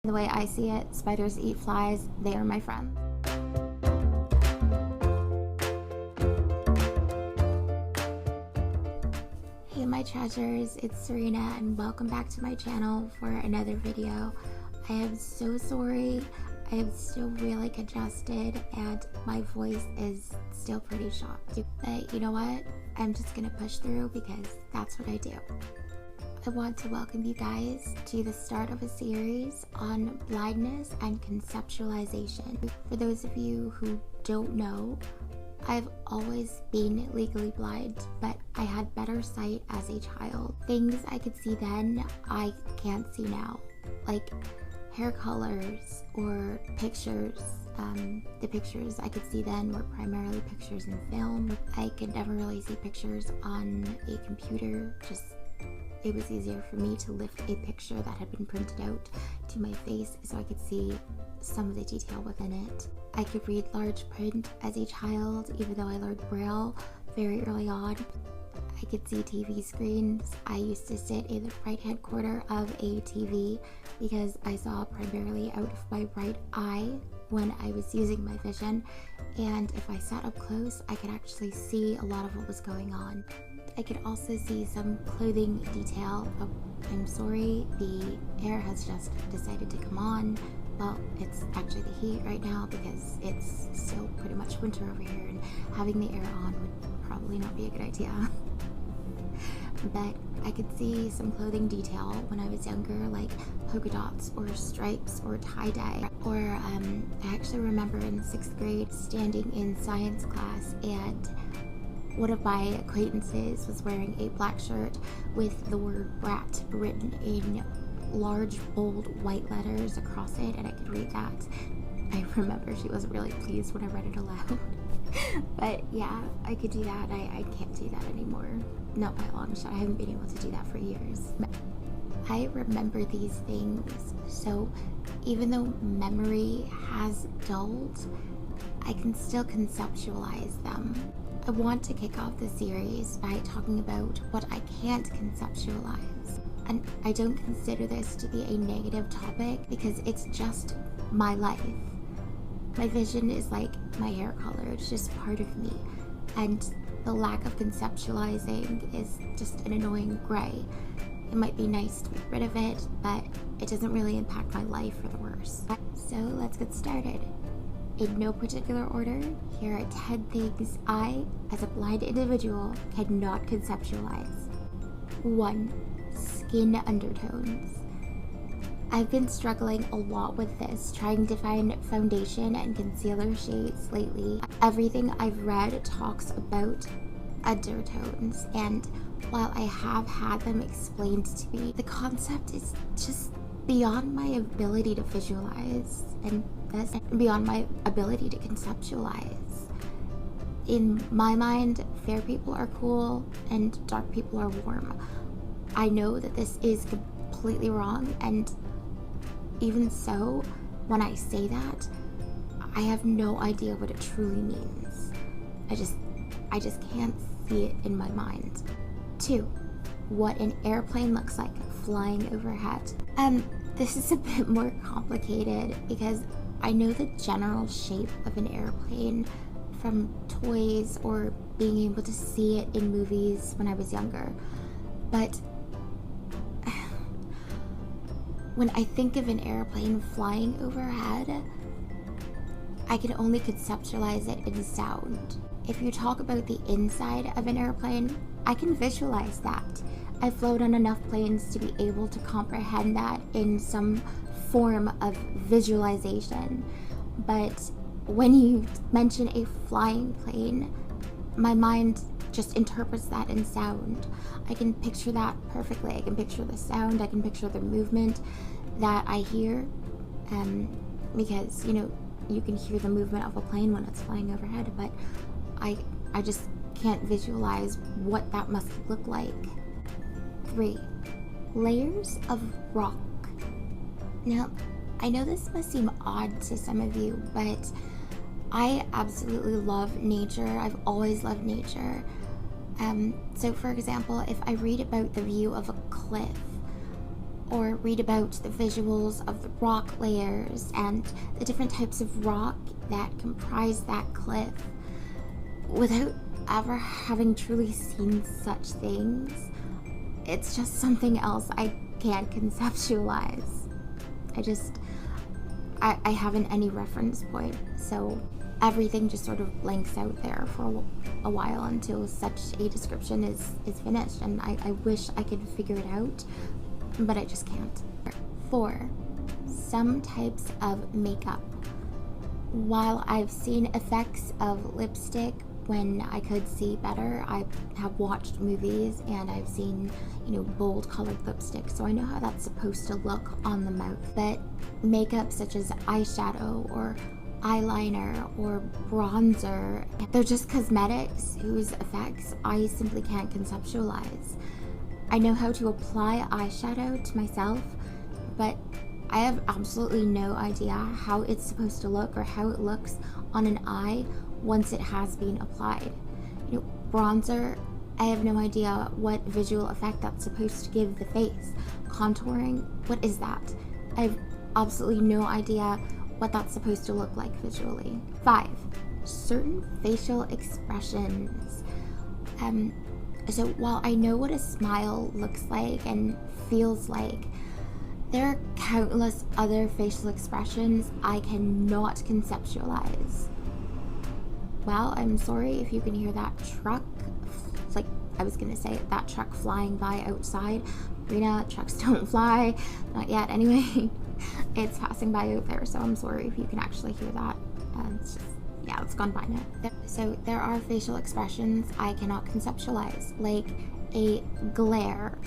The way I see it, spiders eat flies. They are my friends. Hey my treasures, it's Sirena and welcome back to my channel for another video. I am so sorry. I am still really congested and my voice is still pretty shot. But you know what? I'm just gonna push through because that's what I do. I want to welcome you guys to the start of a series on blindness and conceptualization. For those of you who don't know, I've always been legally blind, but I had better sight as a child. Things I could see then, I can't see now. Like hair colors or pictures. The pictures I could see then were primarily pictures in film. I could never really see pictures on a computer. It was easier for me to lift a picture that had been printed out to my face so I could see some of the detail within it. I could read large print as a child, even though I learned Braille very early on. I could see TV screens. I used to sit in the right-hand corner of a TV because I saw primarily out of my right eye when I was using my vision, and if I sat up close, I could actually see a lot of what was going on. I could also see some clothing detail. Oh, I'm sorry, the air has just decided to come on. Well, it's actually the heat right now because it's still pretty much winter over here, and having the air on would probably not be a good idea. But I could see some clothing detail when I was younger, like polka dots or stripes or tie-dye. Or I actually remember in 6th grade standing in science class and one of my acquaintances was wearing a black shirt with the word brat written in large, bold, white letters across it, and I could read that. I remember she wasn't really pleased when I read it aloud. But yeah, I could do that. I can't do that anymore. Not by a long shot. I haven't been able to do that for years. I remember these things, so even though memory has dulled, I can still conceptualize them. I want to kick off the series by talking about what I can't conceptualize. And I don't consider this to be a negative topic because it's just my life. My vision is like my hair color, it's just part of me. And the lack of conceptualizing is just an annoying gray. It might be nice to get rid of it, but it doesn't really impact my life for the worse. So let's get started. In no particular order, here are 10 things I, as a blind individual, cannot conceptualize. 1. Skin undertones. I've been struggling a lot with this, trying to find foundation and concealer shades lately. Everything I've read talks about undertones, and while I have had them explained to me, the concept is just beyond my ability to visualize, and thus beyond my ability to conceptualize. In my mind, fair people are cool and dark people are warm. I know that this is completely wrong, and even so, when I say that, I have no idea what it truly means. I just can't see it in my mind. 2. What an airplane looks like flying overhead. This is a bit more complicated because I know the general shape of an airplane from toys or being able to see it in movies when I was younger. But when I think of an airplane flying overhead, I can only conceptualize it in sound. If you talk about the inside of an airplane, I can visualize that. I've flown on enough planes to be able to comprehend that in some form of visualization. But when you mention a flying plane, my mind just interprets that in sound. I can picture that perfectly. I can picture the sound, I can picture the movement that I hear, because, you know, you can hear the movement of a plane when it's flying overhead, but I just can't visualize what that must look like. 3. Layers of rock. Now, I know this must seem odd to some of you, but I absolutely love nature. I've always loved nature. So for example, if I read about the view of a cliff, or read about the visuals of the rock layers and the different types of rock that comprise that cliff without ever having truly seen such things. It's just something else I can't conceptualize. I haven't any reference point, so everything just sort of blanks out there for a while until such a description is finished, and I wish I could figure it out, but I just can't. 4. Some types of makeup. While I've seen effects of lipstick when I could see better, I have watched movies and I've seen, bold colored lipstick, so I know how that's supposed to look on the mouth. But makeup such as eyeshadow or eyeliner or bronzer, they're just cosmetics whose effects I simply can't conceptualize. I know how to apply eyeshadow to myself, but I have absolutely no idea how it's supposed to look or how it looks on an eye once it has been applied. Bronzer, I have no idea what visual effect that's supposed to give the face. Contouring, what is that? I have absolutely no idea what that's supposed to look like visually. 5. Certain facial expressions. So while I know what a smile looks like and feels like, there are countless other facial expressions I cannot conceptualize. Well, I'm sorry if you can hear that truck, like I was gonna say, that truck flying by outside. Rayleeta, trucks don't fly, not yet anyway. It's passing by out there, so I'm sorry if you can actually hear that. It's just, yeah, it's gone by now. So there are facial expressions I cannot conceptualize, like a glare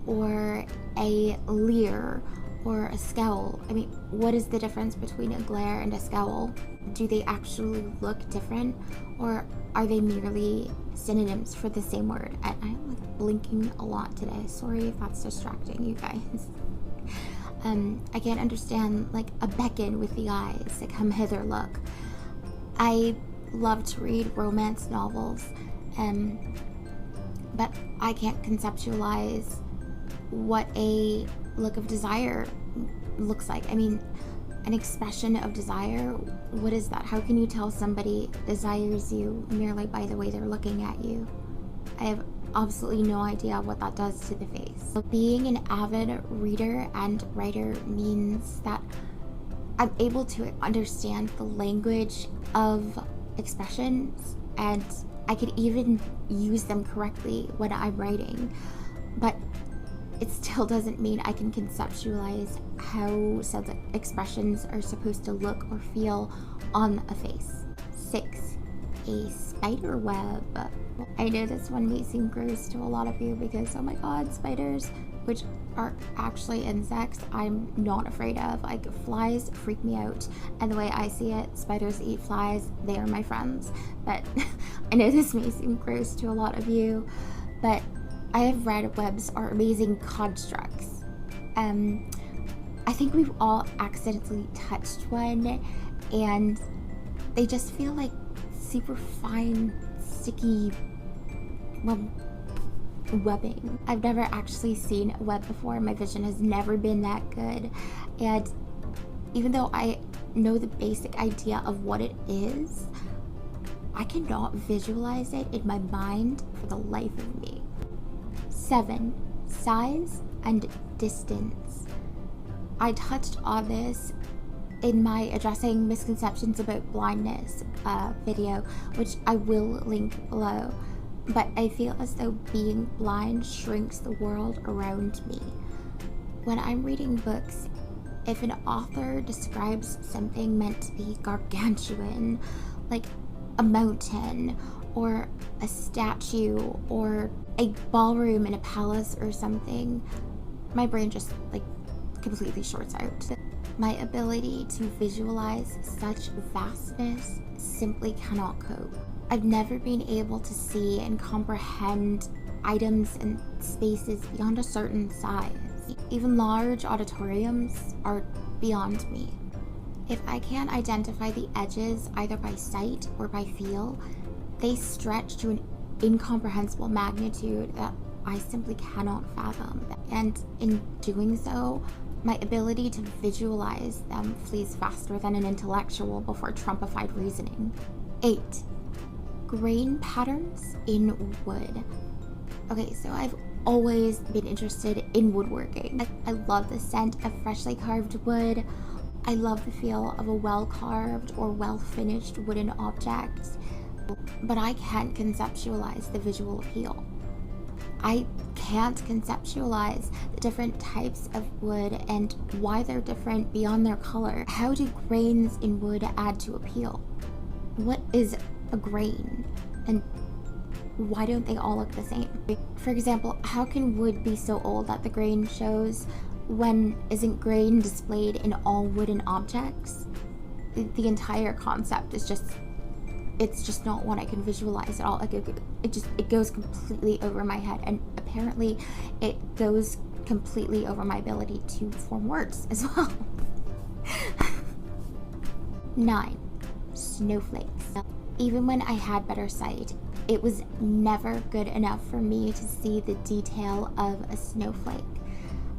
or a leer or a scowl. I mean, what is the difference between a glare and a scowl? Do they actually look different, or are they merely synonyms for the same word? And I'm like blinking a lot today. Sorry if that's distracting you guys. I can't understand like a beckon with the eyes, a come hither look. I love to read romance novels, but I can't conceptualize what a look of desire looks like. I mean, an expression of desire, what is that? How can you tell somebody desires you merely by the way they're looking at you? I have absolutely no idea what that does to the face. Being an avid reader and writer means that I'm able to understand the language of expressions, and I could even use them correctly when I'm writing, but it still doesn't mean I can conceptualize how said expressions are supposed to look or feel on a face. 6. A spider web. I know this one may seem gross to a lot of you because, oh my god, spiders, which are actually insects, I'm not afraid of. Like, flies freak me out, and the way I see it, spiders eat flies, they are my friends. But I know this may seem gross to a lot of you, but I have read webs are amazing constructs. I think we've all accidentally touched one, and they just feel like super fine, sticky webbing. I've never actually seen a web before. My vision has never been that good, and even though I know the basic idea of what it is, I cannot visualize it in my mind for the life of me. 7. Size and distance. I touched on this in my addressing misconceptions about blindness video, which I will link below, but I feel as though being blind shrinks the world around me. When I'm reading books, if an author describes something meant to be gargantuan, like a mountain or a statue or a ballroom in a palace or something, my brain just like completely shorts out. My ability to visualize such vastness simply cannot cope. I've never been able to see and comprehend items and spaces beyond a certain size. Even large auditoriums are beyond me. If I can't identify the edges either by sight or by feel, they stretch to an incomprehensible magnitude that I simply cannot fathom. And in doing so, my ability to visualize them flees faster than an intellectual before Trumpified reasoning. 8. Grain patterns in wood. Okay, so I've always been interested in woodworking. I love the scent of freshly carved wood. I love the feel of a well-carved or well-finished wooden object, but I can't conceptualize the visual appeal. I can't conceptualize the different types of wood and why they're different beyond their color. How do grains in wood add to appeal? What is a grain? And why don't they all look the same? For example, how can wood be so old that the grain shows when isn't grain displayed in all wooden objects? The entire concept is just, it's just not one I can visualize at all. Like it goes completely over my head, and apparently it goes completely over my ability to form words as well. 9. Snowflakes. Even when I had better sight, it was never good enough for me to see the detail of a snowflake.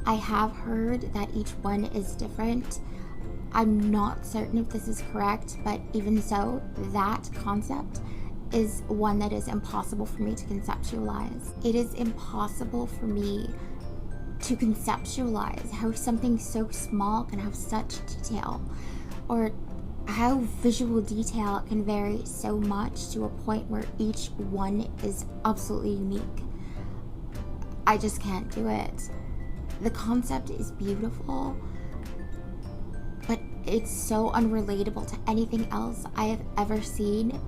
I have heard that each one is different. I'm not certain if this is correct, but even so, that concept is one that is impossible for me to conceptualize. It is impossible for me to conceptualize how something so small can have such detail, or how visual detail can vary so much to a point where each one is absolutely unique. I just can't do it. The concept is beautiful, but it's so unrelatable to anything else I have ever seen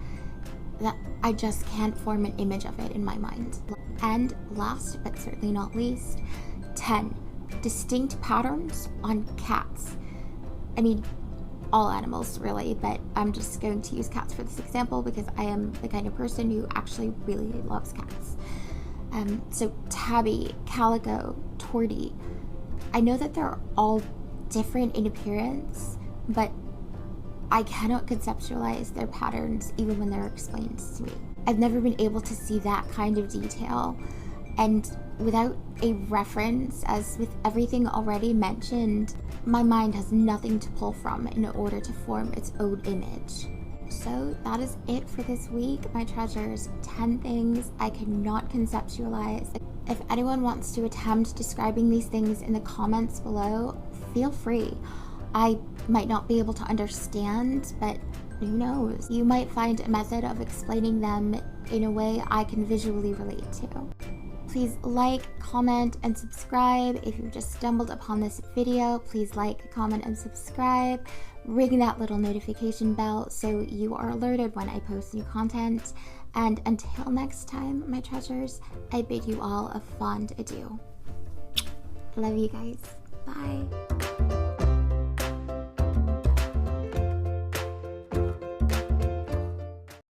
that I just can't form an image of it in my mind. And last but certainly not least, 10. Distinct patterns on cats. I mean, all animals really, but I'm just going to use cats for this example because I am the kind of person who actually really loves cats. So Tabby, Calico, Torty, I know that they're all different in appearance, but I cannot conceptualize their patterns even when they're explained to me. I've never been able to see that kind of detail, and without a reference, as with everything already mentioned, my mind has nothing to pull from in order to form its own image. So that is it for this week, my treasures. 10 things I cannot conceptualize. If anyone wants to attempt describing these things in the comments below, feel free. I might not be able to understand, but who knows? You might find a method of explaining them in a way I can visually relate to. Please like, comment, and subscribe. If you've just stumbled upon this video, please like, comment, and subscribe. Ring that little notification bell so you are alerted when I post new content. And until next time, my treasures, I bid you all a fond adieu. Love you guys. Bye.